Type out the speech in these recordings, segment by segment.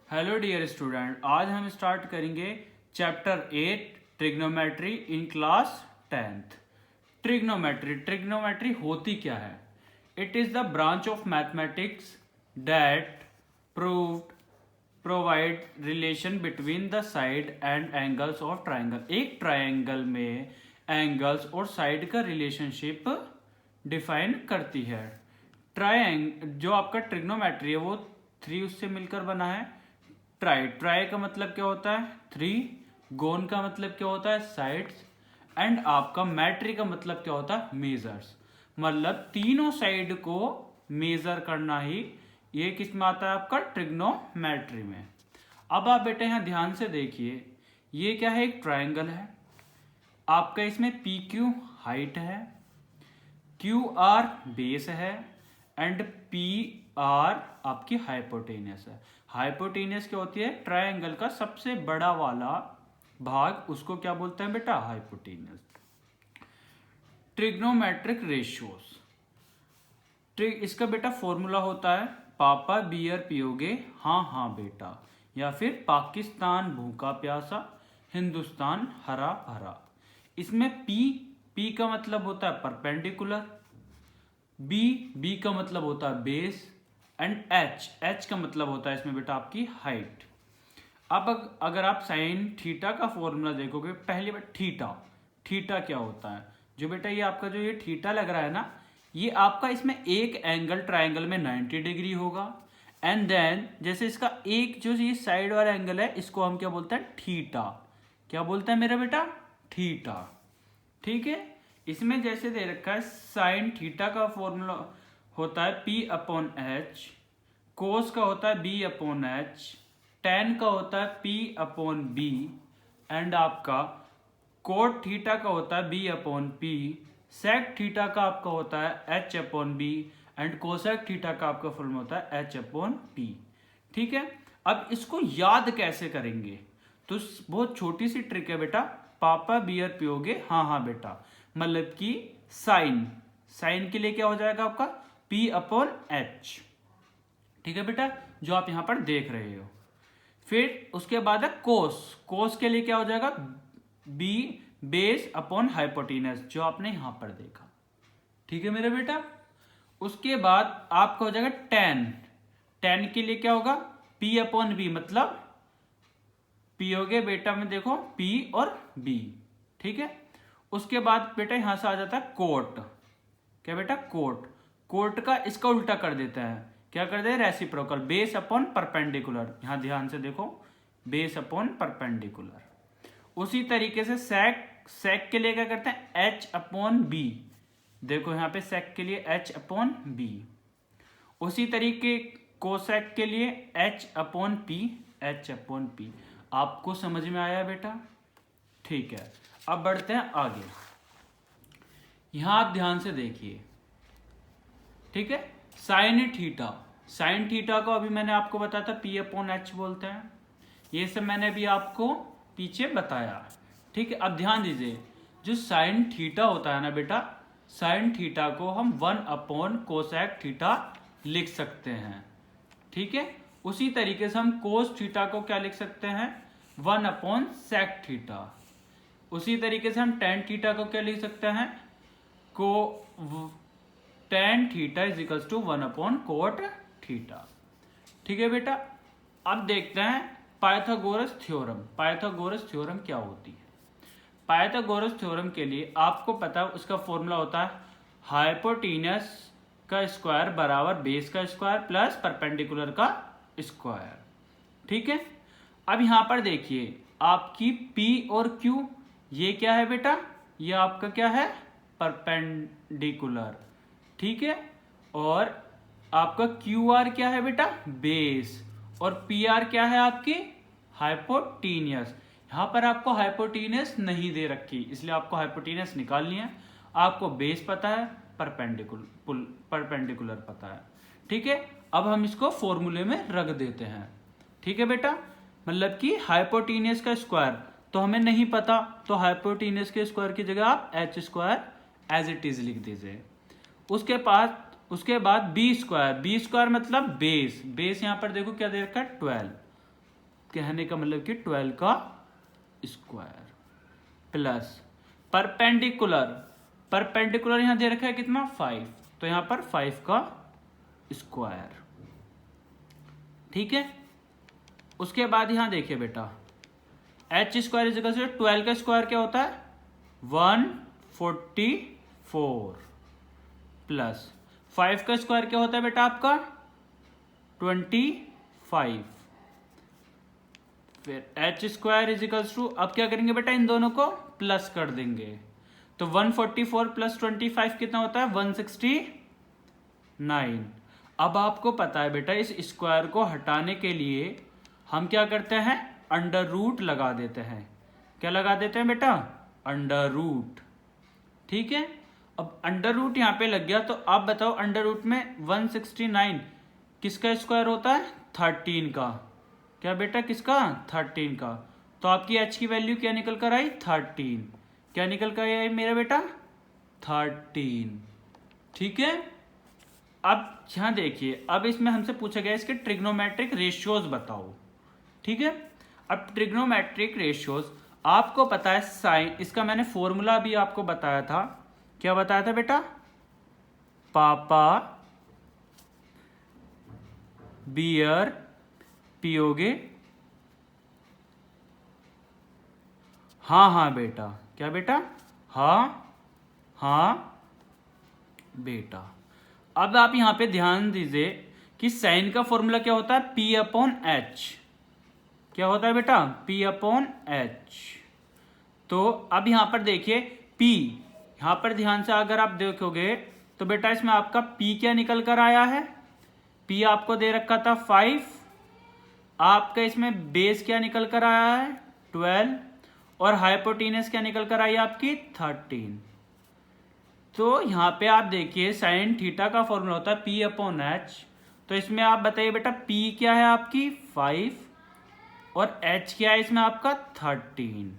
Hello dear student, आज हम start करेंगे chapter 8 trigonometry in class 10th। Trigonometry होती क्या है? It is the branch of mathematics that provide relation between the side and angles of triangle. एक triangle में angles और side का रिलेशनशिप डिफाइन करती है। जो आपका ट्रिग्नोमेट्री है वो 3 उससे मिलकर बना है। ट्राई का मतलब क्या होता है? 3। गोन का मतलब क्या होता है? साइड्स। एंड आपका मैट्री का मतलब क्या होता है? मेजर्स। मतलब तीनों साइड को मेजर करना ही ये किस में आता है? आपका ट्रिग्नोमेट्री में। अब आप बेटे यहाँ ध्यान से देखिए, ये क्या है? एक ट्राइंगल है आपका। इसमें पी क्यू हाइट है, क्यू आर बेस है एंड पी आर आपकी हाइपोटेनियस है। हाइपोटेनियस क्या होती है? ट्रायंगल का सबसे बड़ा वाला भाग, उसको क्या बोलते हैं बेटा? हाइपोटेनियस। ट्रिग्नोमेट्रिक रेशियोज, इसका बेटा फॉर्मूला होता है पापा बियर पियोगे हाँ हाँ बेटा, या फिर पाकिस्तान भूखा प्यासा, हिंदुस्तान हरा भरा। इसमें पी का मतलब होता है परपेंडिकुलर, बी का मतलब होता है बेस एंड एच का मतलब होता है इसमें बेटा आपकी हाइट। अब अगर आप साइन थीटा का फॉर्मूला देखोगे, पहले बार थीटा क्या होता है? जो बेटा ये आपका जो ये थीटा लग रहा है ना, ये आपका इसमें एक एंगल ट्राइंगल में 90 डिग्री होगा। एंड देन जैसे इसका एक जो ये साइड वाला एंगल है, इसको हम क्या बोलते हैं? थीटा। क्या बोलते हैं मेरा बेटा? थीटा। ठीक है। इसमें जैसे दे रखा है साइन थीटा का फॉर्मूला होता है पी अपॉन एच, कोस का होता है बी अपॉन एच, टेन का होता है पी अपॉन बी, एंड आपका कोट थीटा का होता है B upon P, sec theta का आपका होता है H upon B, and cosec theta का आपका फॉर्मूला होता है एच अपॉन पी। ठीक है। अब इसको याद कैसे करेंगे? तो बहुत छोटी सी ट्रिक है बेटा। पापा बियर पियोगे हाँ हाँ बेटा, मतलब कि साइन के लिए क्या हो जाएगा आपका? P upon H. ठीक है बेटा, जो आप यहां पर देख रहे हो। फिर उसके बाद है कोस के लिए क्या हो जाएगा? बी बेस अपॉन हाइपोटेनस, जो आपने यहां पर देखा। ठीक है मेरे बेटा। उसके बाद आपका हो जाएगा टेन के लिए क्या होगा? P अपॉन बी, मतलब पियोगे बेटा में देखो P और B। ठीक है। उसके बाद बेटा यहां से आ जाता है कोट। क्या बेटा? कोट का इसका उल्टा कर देता है। क्या कर दे? Reciprocal, base upon perpendicular. यहां ध्यान से देखो, बेस अपॉन परपेंडिकुलर। उसी तरीके से सेक के लिए क्या करते हैं? H upon B. देखो यहां पे सेक के लिए एच अपॉन बी। उसी तरीके कोसेक के लिए एच अपॉन पी। आपको समझ में आया बेटा? ठीक है। अब बढ़ते हैं आगे। यहां आप ध्यान से देखिए। ठीक है। साइन थीटा को अभी मैंने आपको बताया था पी अपॉन एच बोलते हैं। ये सब मैंने भी आपको पीछे बताया। ठीक है। अब ध्यान दीजिए, जो साइन थीटा होता है ना बेटा, साइन थीटा को हम 1 अपॉन कोसेक थीटा लिख सकते हैं। ठीक है। उसी तरीके से हम कोस थीटा को क्या लिख सकते हैं? 1 अपॉन सेक थीटा। उसी तरीके से हम टेन थीटा को क्या लिख सकते हैं? Tan theta is equal to 1 upon cot theta. ठीक है बेटा। अब देखते हैं पाइथागोरस थ्योरम क्या होती है? पाइथागोरस थ्योरम के लिए आपको पता है उसका फॉर्मूला होता है हाइपोटेनस का स्क्वायर बराबर बेस का स्क्वायर प्लस परपेंडिकुलर का स्क्वायर। ठीक है। अब यहां पर देखिए आपकी P और Q, ये क्या है बेटा? ये आपका क्या है? परपेंडिकुलर। ठीक है। और आपका QR क्या है बेटा? बेस। और PR क्या है आपकी? हाइपोटेनियस। यहां पर आपको हाइपोटेनियस नहीं दे रखी, इसलिए आपको हाइपोटेनियस निकालनी है। आपको बेस पता है, परपेंडिकुलर पता है। ठीक है। अब हम इसको फॉर्मूले में रख देते हैं। ठीक है बेटा। मतलब कि हाइपोटेनियस का स्क्वायर तो हमें नहीं पता, तो हाइपोटेनियस के स्क्वायर की जगह आप H square as it is लिख दीजिए। उसके बाद बी स्क्वायर मतलब बेस। यहां पर देखो क्या दे रखा है? 12। कहने का मतलब कि 12 का स्क्वायर प्लस परपेंडिकुलर यहां दे रखा है कितना 5, तो यहां पर 5 का स्क्वायर। ठीक है, उसके बाद यहां देखिए बेटा एच स्क्वायर इजिकल से 12 का स्क्वायर क्या होता है 144 प्लस 5 का स्क्वायर क्या होता है बेटा आपका 25, फिर एच स्क्वायर इजिकल्स टू, अब क्या करेंगे बेटा इन दोनों को प्लस कर देंगे, तो 144 प्लस 25 कितना होता है 169। अब आपको पता है बेटा इस स्क्वायर को हटाने के लिए हम क्या करते हैं अंडर रूट लगा देते हैं। क्या लगा देते हैं बेटा अंडर रूट। ठीक है, अब अंडर रूट यहां पे लग गया, तो आप बताओ अंडर रूट में 169 किसका स्क्वायर होता है 13 का। क्या बेटा किसका 13 का, तो आपकी एच की वैल्यू क्या निकल कर आई 13। क्या निकल कर आई मेरा बेटा 13। ठीक है, अब यहां देखिए अब इसमें हमसे पूछा गया इसके ट्रिग्नोमेट्रिक रेशियोज बताओ। ठीक है, अब ट्रिग्नोमेट्रिक रेशियोज आपको पता है साइन, इसका मैंने फॉर्मूला भी आपको बताया था। क्या बताया था बेटा पापा बियर पियोगे, हाँ हाँ बेटा, क्या बेटा हाँ हाँ बेटा। अब आप यहां पे ध्यान दीजिए कि साइन का फॉर्मूला क्या होता है P अपॉन एच। क्या होता है बेटा P अपॉन एच। तो अब यहां पर देखिए P, यहां पर ध्यान से अगर आप देखोगे तो बेटा इसमें आपका P क्या निकल कर आया है, P आपको दे रखा था 5, आपका इसमें बेस क्या निकल कर आया है 12, और हाइपोटेनस क्या निकल कर आई आपकी 13। तो यहां पे आप देखिए साइन थीटा का फॉर्मूला होता है P अपॉन एच, तो इसमें आप बताइए बेटा P क्या है आपकी 5 और H क्या है इसमें आपका 13।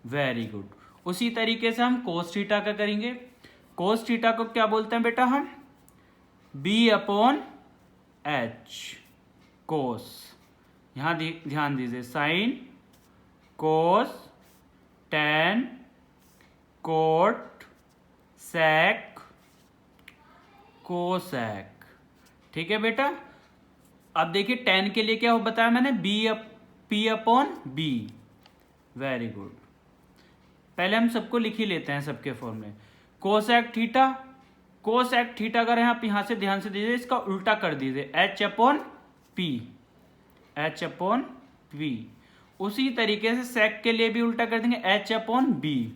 Very good. उसी तरीके से हम कोस थीटा का करेंगे। कोस थीटा को क्या बोलते हैं बेटा हम B अपॉन एच कोस। यहां ध्यान दीजिए sine cos tan cot sec cosec. ठीक है बेटा, अब देखिए टेन के लिए क्या हो बताया मैंने P upon B. Very good, पहले हम सबको लिख ही लेते हैं सबके फॉर्मूले। कोसेक थीटा, कोसेक थीटा अगर आप यहां से ध्यान से दीजिए इसका उल्टा कर दीजिए H upon P, H upon P. उसी तरीके से सेक के लिए भी उल्टा कर देंगे H upon B,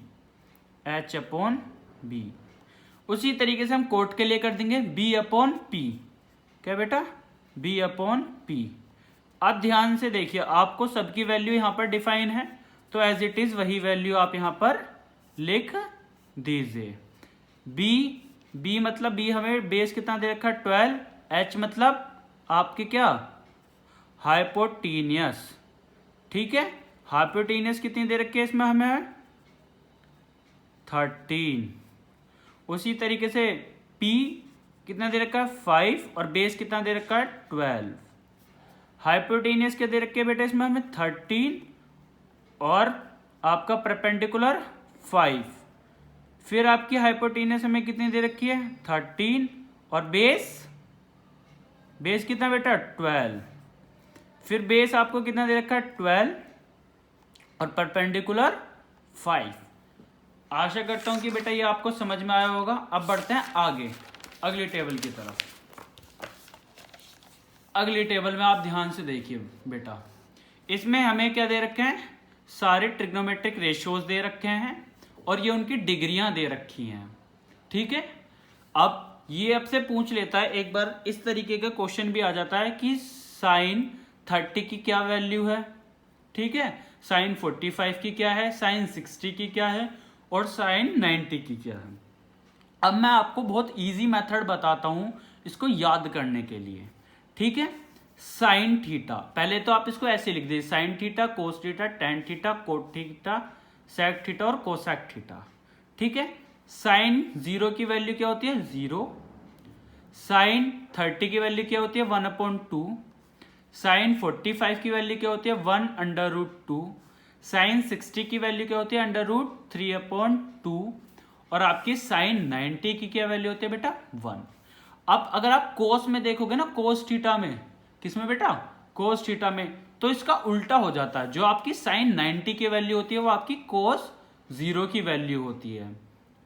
H upon B. उसी तरीके से हम कोट के लिए कर देंगे B अपॉन पी। क्या बेटा B अपॉन पी। अब ध्यान से देखिए आपको सबकी वैल्यू यहां पर डिफाइन है, तो एज इट इज वही वैल्यू आप यहां पर लिख दीजिए। B मतलब B हमें बेस कितना दे रखा है 12, H मतलब आपके क्या हाइपोटेनियस। ठीक है, हाइपोटेनियस कितनी दे रखी है इसमें हमें 13। उसी तरीके से P कितना दे रखा है 5 और बेस कितना दे रखा है 12। हाइपोटेनियस क्या दे रखी है बेटा इसमें हमें 13 और आपका परपेंडिकुलर 5। फिर आपकी हाइपोटेनियस हमें कितनी दे रखी है 13 और बेस कितना बेटा 12। फिर बेस आपको कितना दे रखा है 12 और परपेंडिकुलर 5। आशा करता हूं कि बेटा ये आपको समझ में आया होगा। अब बढ़ते हैं आगे अगली टेबल की तरफ। अगली टेबल में आप ध्यान से देखिए बेटा, इसमें हमें क्या दे रखे हैं सारे ट्रिग्नोमेट्रिक रेशियोज दे रखे हैं और ये उनकी डिग्रियां दे रखी हैं। ठीक है, अब ये आपसे पूछ लेता है एक बार इस तरीके का क्वेश्चन भी आ जाता है कि साइन 30 की क्या वैल्यू है। ठीक है, साइन 45 की क्या है, साइन 60 की क्या है और साइन 90 की क्या है। अब मैं आपको बहुत इजी मेथड बताता हूं इसको याद करने के लिए। ठीक है, साइन थीटा पहले तो आप इसको ऐसे लिख दीजिए sine theta cos theta tan theta cot theta sec theta और कोसेक थीटा। ठीक है, साइन 0 की वैल्यू क्या होती है 0, साइन 30 की वैल्यू क्या होती है 1/2, साइन 45 की वैल्यू क्या होती है 1/√2, साइन 60 की वैल्यू क्या होती है √3/2 और आपकी साइन 90 की क्या वैल्यू होती है बेटा 1। अब अगर आप कोस में देखोगे ना, कोस थीटा में, किसमें बेटा कोस थीटा में, तो इसका उल्टा हो जाता है। जो आपकी साइन 90 की वैल्यू होती है वो आपकी कोस 0 की वैल्यू होती है।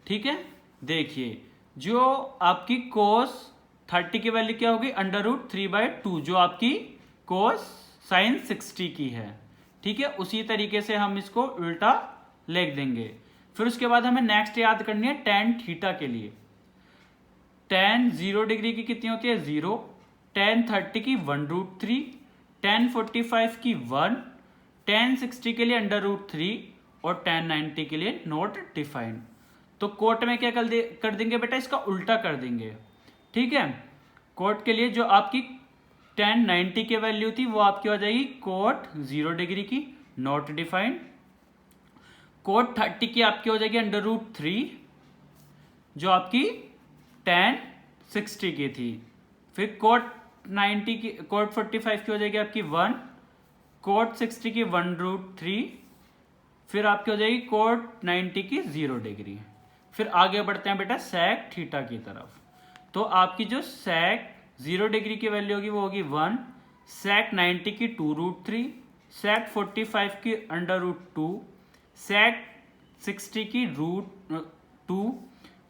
ठीक है, देखिए जो आपकी कोस 30 की वैल्यू क्या होगी √3/2 जो आपकी कोस साइन 60 की है। ठीक है, उसी तरीके से हम इसको उल्टा लिख देंगे। फिर उसके बाद हमें नेक्स्ट याद करनी है टेन थीटा के लिए। टेन 0 डिग्री की कितनी होती है 0, टेन 30 की 1√3, टेन 45 की 1, टेन 60 के लिए √3 और टेन 90 के लिए नॉट डिफाइंड। तो कोट में क्या कर देंगे बेटा, इसका उल्टा कर देंगे। ठीक है, कोट के लिए जो आपकी टेन 90 की वैल्यू थी वो आपकी हो जाएगी कोट 0 डिग्री की नॉट डिफाइंड। कोट 30 की आपकी हो जाएगी √3 जो आपकी टेन 60 की थी। फिर कोट 90 की, कोट 45 की हो जाएगी आपकी 1, कोट 60 की 1√3, फिर आपकी हो जाएगी कोट 90 की 0 डिग्री। फिर आगे बढ़ते हैं बेटा सेक थीटा की तरफ। तो आपकी जो सेक 0 डिग्री की वैल्यू होगी वो होगी 1, सेक 90 की 2√3, सेक 45 की √2, सेक 60 की √2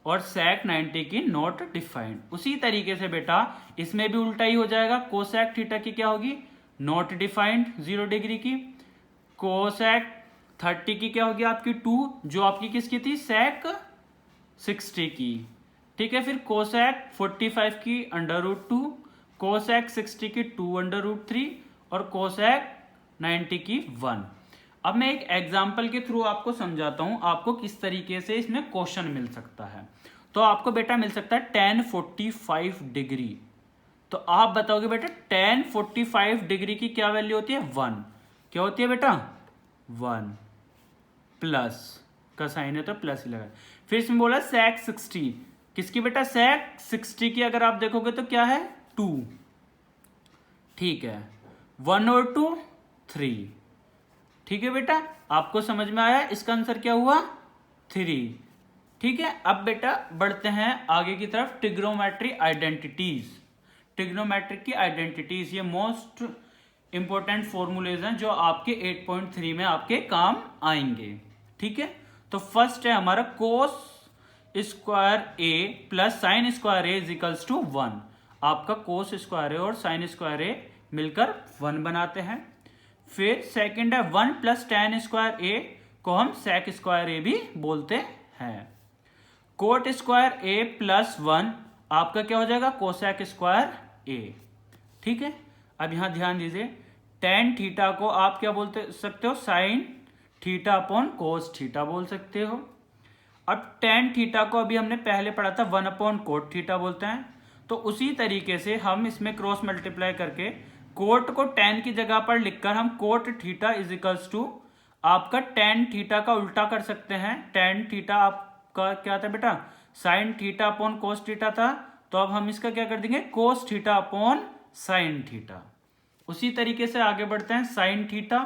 और सेक 90 की नॉट डिफाइंड। उसी तरीके से बेटा इसमें भी उल्टा ही हो जाएगा। कोसेक थीटा की क्या होगी नॉट डिफाइंड 0 डिग्री की, कोसेक 30 की क्या होगी आपकी 2 जो आपकी किसकी थी सेक 60 की। ठीक है, फिर कोसेक 45 की √2, कोसेक 60 की 2/√3 और कोसेक 90 की 1। अब मैं एक एग्जाम्पल के थ्रू आपको समझाता हूं आपको किस तरीके से इसमें क्वेश्चन मिल सकता है। तो आपको बेटा मिल सकता है tan 45 डिग्री। तो आप बताओगे बेटा tan 45 डिग्री की क्या वैल्यू होती है 1। क्या होती है बेटा 1, प्लस का साइन है तो प्लस ही लगा। फिर इसमें बोला सेक 60, किसकी बेटा सेक 60 की अगर आप देखोगे तो क्या है 2। ठीक है, 1 और 2 3। ठीक है बेटा, आपको समझ में आया, इसका आंसर क्या हुआ 3। ठीक है, अब बेटा बढ़ते हैं आगे की तरफ ट्रिग्नोमेट्री आइडेंटिटीज। ट्रिग्नोमेट्रिक की आइडेंटिटीज ये मोस्ट इंपॉर्टेंट फॉर्मूलेज हैं जो आपके 8.3 में आपके काम आएंगे। ठीक है, तो फर्स्ट है हमारा cos square A plus sine square A equals to 1। आपका कोस स्क्वायर ए और साइन स्क्वायर ए मिलकर 1 बनाते हैं। फिर सेकंड है 1 प्लस टेन स्क्वायर ए को हम सेक स्क्वायर ए भी बोलते हैं। कोट स्क्वायर ए प्लस 1 आपका क्या हो जाएगा कोसेक स्क्वायर ए। ठीक है, अब यहां ध्यान दीजिए टेन थीटा को आप क्या बोलते सकते हो sine theta upon cos theta बोल सकते हो। अब टेन थीटा को अभी हमने पहले पढ़ा था 1 अपॉन कोट थीटा बोलते हैं। तो उसी तरीके से हम इसमें क्रॉस मल्टीप्लाई करके कोट को टेन की जगह पर लिखकर हम कोट थीटा इजिकल्स टू आपका टेन थीटा का उल्टा कर सकते हैं। टेन थीटा आपका क्या था बेटा sine theta upon cos theta था, तो अब हम इसका क्या कर देंगे cos theta upon sine theta. उसी तरीके से आगे बढ़ते हैं साइन थीटा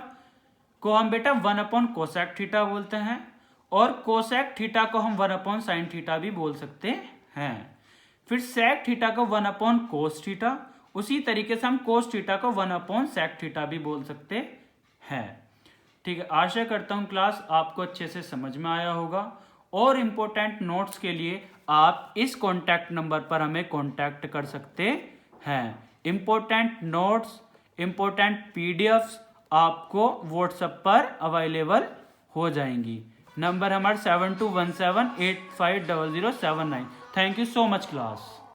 को हम बेटा 1 अपॉन कोसेक थीटा बोलते हैं और कोसेक थीटा को हम 1 अपॉन साइन थीटा भी बोल सकते हैं। फिर सेक थीटा को 1 अपॉन कोस थीटा, उसी तरीके से हम कोस थीटा को 1 अपॉन सेक थीटा भी बोल सकते हैं। ठीक है, आशा करता हूं क्लास आपको अच्छे से समझ में आया होगा। और इंपॉर्टेंट नोट्स के लिए आप इस कॉन्टैक्ट नंबर पर हमें कॉन्टैक्ट कर सकते हैं। इंपॉर्टेंट नोट्स इंपॉर्टेंट पीडीएफ्स आपको व्हाट्सएप पर अवेलेबल हो जाएंगी। नंबर हमारा 7217850079। Thank you so much class.